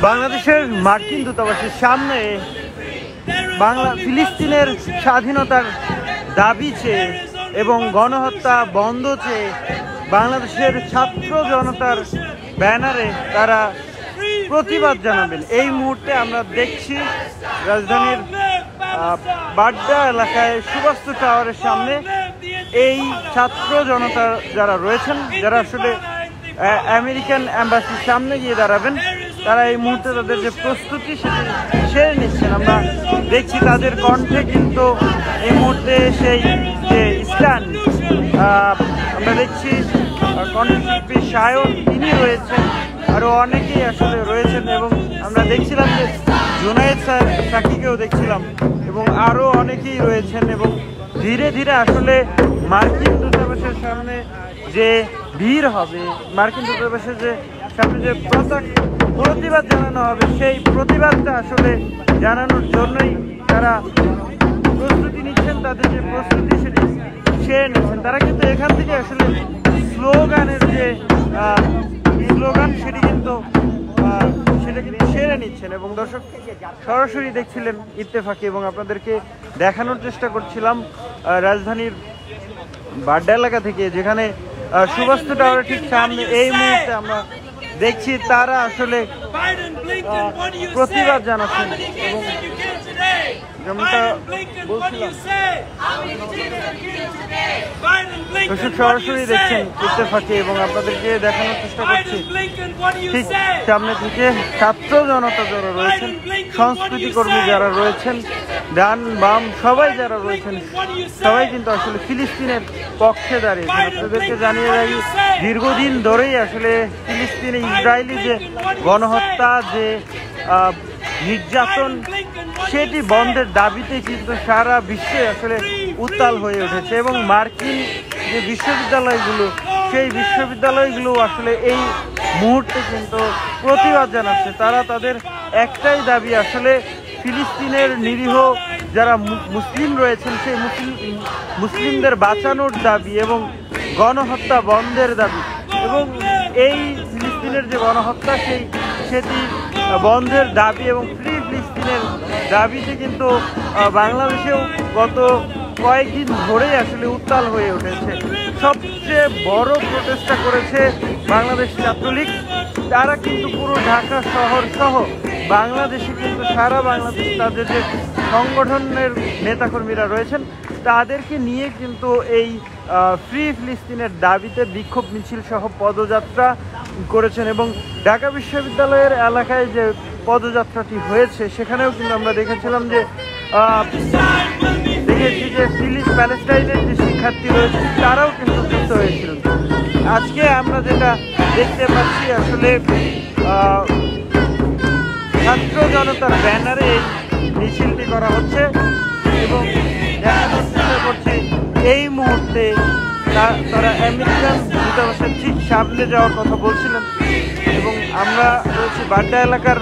বাংলাদেশের মার্কিন দূতাবাসের সামনে ফিলিস্তিনের স্বাধীনতার দাবি চেয়ে এবং গণহত্যা বন্ধ চেয়ে বাংলাদেশের ছাত্র জনতার ব্যানারে তারা প্রতিবাদ জানাবেন। এই মুহূর্তে আমরা দেখছি রাজধানীর বাড্ডা এলাকায় সুবাস্তু টাওয়ারের সামনে এই ছাত্র জনতা যারা রয়েছেন, যারা আসলে আমেরিকান এম্বাসির সামনে গিয়ে দাঁড়াবেন, তারা এই মুহূর্তে তাদের যে প্রস্তুতি সেটি সেরে নিচ্ছেন। আমরা দেখছি তাদের কণ্ঠে কিন্তু এই মুহূর্তে সেই যে স্ট্যান্ড, আমরা দেখছি কণ্ঠশিল্পী সায়ন তিনি রয়েছেন, আরও অনেকেই আসলে রয়েছেন এবং আমরা দেখছিলাম যে জুনায়েদ সাকিকেও দেখছিলাম এবং আরও অনেকেই রয়েছেন এবং ধীরে ধীরে আসলে মার্কিন দূতাবাসের সামনে যে ভিড় হবে, মার্কিন দূতাবাসের যে সামনে যে প্রতিবাদ জানানো হবে, সেই প্রতিবাদটা আসলে জানানোর জন্যই তারা প্রস্তুতি নিচ্ছেন। তাদের যে প্রস্তুতি সেটি সেরে নিচ্ছেন। তারা কিন্তু এখান থেকে আসলে স্লোগানের যে স্লোগান সেটি কিন্তু সেরে নিচ্ছেন। এবং দর্শক সরাসরি দেখছিলেন ইত্তেফাকে এবং আপনাদেরকে দেখানোর চেষ্টা করছিলাম রাজধানীর বাড্ডা এলাকা থেকে, যেখানে সুবাস্তু টাওয়ারের ঠিক সামনে এই মুহূর্তে আমরা দেখছি তারা আসলে প্রতিবাদ জানাচ্ছেন। এবং যেমনটা বলছিলাম, দর্শক সরাসরি দেখছেন ইত্তেফাকে এবং আপনাদেরকে দেখানোর চেষ্টা করছি ঠিক সামনে থেকে ছাত্র জনতা যারা রয়েছেন, সংস্কৃতি কর্মী যারা রয়েছেন, ডান বাম সবাই যারা রয়েছেন, সবাই কিন্তু আসলে ফিলিস্তিনের পক্ষে দাঁড়িয়েছেন। আপনাদেরকে জানিয়ে রাখি, দীর্ঘদিন ধরেই আসলে ফিলিস্তিনে ইসরায়েলি যে গণহত্যা, যে নির্যাতন, সেটি বন্ধের দাবিতে কিন্তু সারা বিশ্বে আসলে উত্তাল হয়ে উঠেছে এবং মার্কিন যে বিশ্ববিদ্যালয়গুলো, সেই বিশ্ববিদ্যালয়গুলো আসলে এই মুহূর্তে কিন্তু প্রতিবাদ জানাচ্ছে। তারা তাদের একটাই দাবি, আসলে ফিলিস্তিনের নিরীহ যারা মুসলিম রয়েছেন সেই মুসলিমদের বাঁচানোর দাবি এবং গণহত্যা বন্ধের দাবি এবং এই ফিলিস্তিনের যে গণহত্যা সেটি বন্ধের দাবি এবং ফ্রি ফিলিস্তিনের দাবিতে কিন্তু বাংলাদেশেও গত কয়েকদিন ধরেই আসলে উত্তাল হয়ে উঠেছে। সবচেয়ে বড় প্রচেষ্টা করেছে বাংলাদেশ ছাত্রলীগ। তারা কিন্তু পুরো ঢাকা শহর সহ বাংলাদেশে কিন্তু সারা বাংলাদেশ তাদের যে সংগঠনের নেতাকর্মীরা রয়েছেন তাদেরকে নিয়ে কিন্তু এই ফ্রি ফিলিস্তিনের দাবিতে বিক্ষোভ মিছিল সহ পদযাত্রা করেছেন এবং ঢাকা বিশ্ববিদ্যালয়ের এলাকায় যে পদযাত্রাটি হয়েছে সেখানেও কিন্তু আমরা দেখেছিলাম যে প্যালেস্টাইনের যে শিক্ষার্থী রয়েছে তারাও কিন্তু যুক্ত হয়েছিলেন। আজকে আমরা যেটা দেখতে পাচ্ছি আসলে ছাত্র জনতার ব্যানারে এই মিছিলটি করা হচ্ছে এবং দেখানোর চেষ্টা করছে এই মুহূর্তে তারা আমেরিকান দূতাবাসের ঠিক সামনে যাওয়ার কথা বলছিলেন এবং আমরা রয়েছি বাড্ডা এলাকার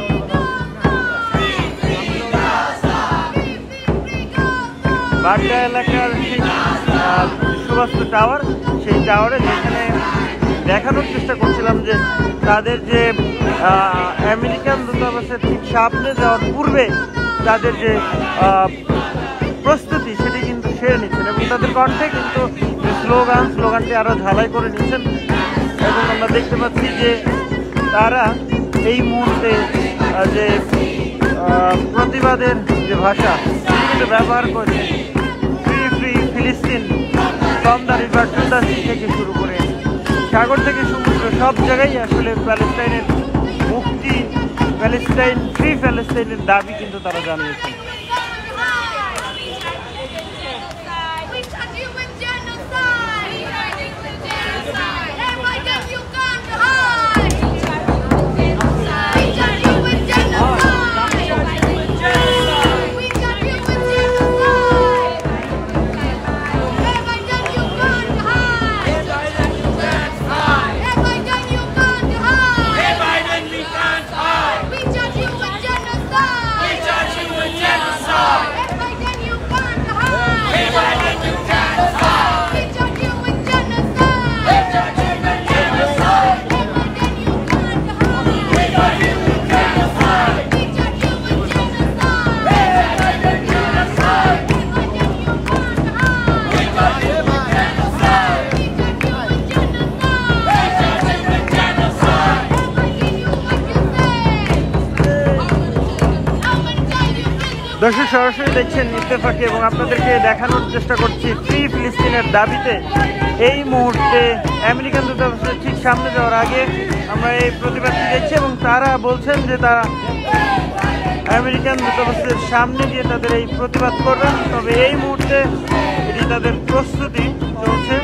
ঠিক সুবাস্তু টাওয়ার, সেই টাওয়ারে যেখানে দেখানোর চেষ্টা করছিলাম যে তাদের যে আমেরিকান দূতাবাসের ঠিক সামনে যাওয়ার পূর্বে তাদের যে প্রস্তুতি সেটি কিন্তু সেরে নিচ্ছেন এবং তাদের কণ্ঠে কিন্তু স্লোগানটি আরও ঝালাই করে নিচ্ছেন এবং আমরা দেখতে পাচ্ছি যে তারা এই মুহূর্তে যে প্রতিবাদের যে ভাষা সেটি কিন্তু ব্যবহার করছে। ফ্রি ফিলিস্তিন, from the river to the sea থেকে শুরু করে সাগর থেকে সমুদ্র সব জায়গায় আসলে প্যালেস্টাইনের মুক্তি, ফ্রি প্যালেস্টাইনের দাবি কিন্তু তারা জানিয়েছেন। We judge you with genocide. দর্শক সরাসরি দেখছেন ইত্তেফাকে এবং আপনাদেরকে দেখানোর চেষ্টা করছি ফ্রি ফিলিস্তিনের দাবিতে এই মুহূর্তে আমেরিকান দূতাবাসের ঠিক সামনে যাওয়ার আগে আমরা এই প্রতিবাদটি দেখছি এবং তারা বলছেন যে তারা আমেরিকান দূতাবাসের সামনে গিয়ে তাদের এই প্রতিবাদ করবেন। তবে এই মুহূর্তে এটি তাদের প্রস্তুতি চলছে।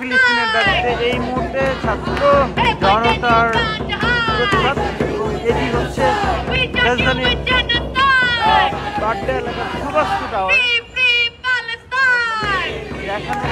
ফিলিস্তিনের দাবিতে এই মুহূর্তে ছাত্র জনতার প্রতিবাদ। এটি হচ্ছে রাজধানীর বাড্ডা এলাকার সুবাস্তু টাওয়ার। দেখানোর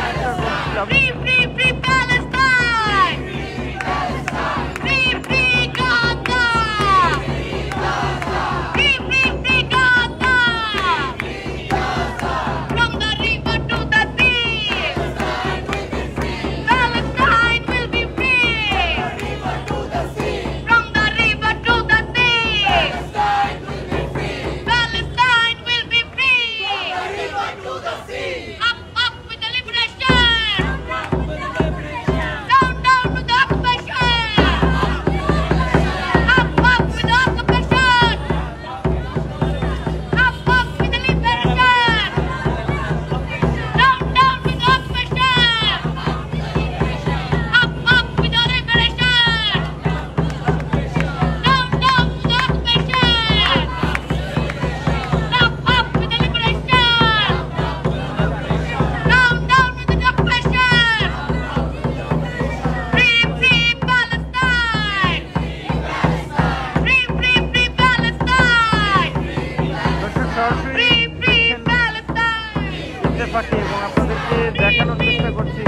চেষ্টা এবং আপনাদেরকে দেখানোর চেষ্টা করছি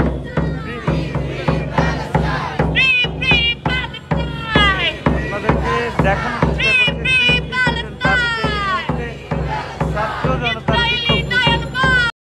ছাত্র জনতার